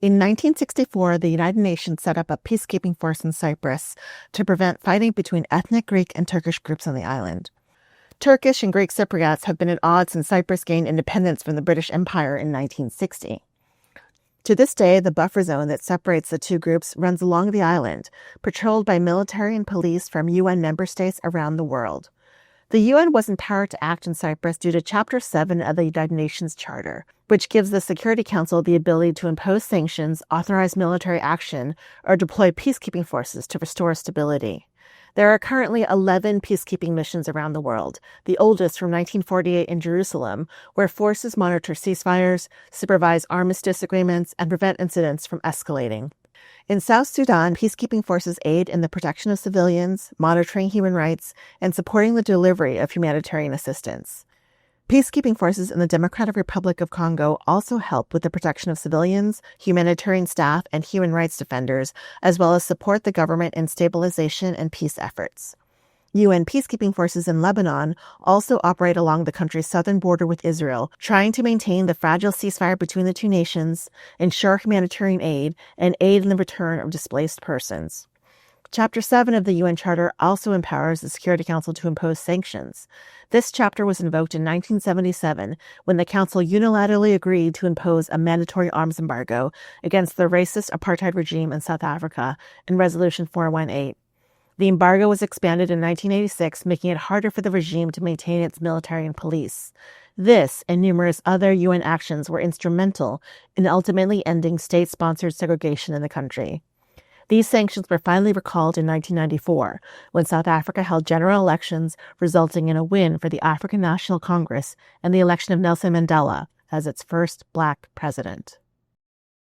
In 1964, the United Nations set up a peacekeeping force in Cyprus to prevent fighting between ethnic Greek and Turkish groups on the island. Turkish and Greek Cypriots have been at odds since Cyprus gained independence from the British Empire in 1960. To this day, the buffer zone that separates the two groups runs along the island, patrolled by military and police from UN member states around the world. The UN was empowered to act in Cyprus due to Chapter VII of the United Nations Charter, which gives the Security Council the ability to impose sanctions, authorize military action, or deploy peacekeeping forces to restore stability. There are currently 11 peacekeeping missions around the world, the oldest from 1948 in Jerusalem, where forces monitor ceasefires, supervise armistice agreements, and prevent incidents from escalating. In South Sudan, peacekeeping forces aid in the protection of civilians, monitoring human rights, and supporting the delivery of humanitarian assistance. Peacekeeping forces in the Democratic Republic of Congo also help with the protection of civilians, humanitarian staff, and human rights defenders, as well as support the government in stabilization and peace efforts. UN peacekeeping forces in Lebanon also operate along the country's southern border with Israel, trying to maintain the fragile ceasefire between the two nations, ensure humanitarian aid, and aid in the return of displaced persons. Chapter 7 of the UN Charter also empowers the Security Council to impose sanctions. This chapter was invoked in 1977 when the Council unilaterally agreed to impose a mandatory arms embargo against the racist apartheid regime in South Africa in Resolution 418. The embargo was expanded in 1986, making it harder for the regime to maintain its military and police. This and numerous other UN actions were instrumental in ultimately ending state-sponsored segregation in the country. These sanctions were finally recalled in 1994, when South Africa held general elections, resulting in a win for the African National Congress and the election of Nelson Mandela as its first Black president.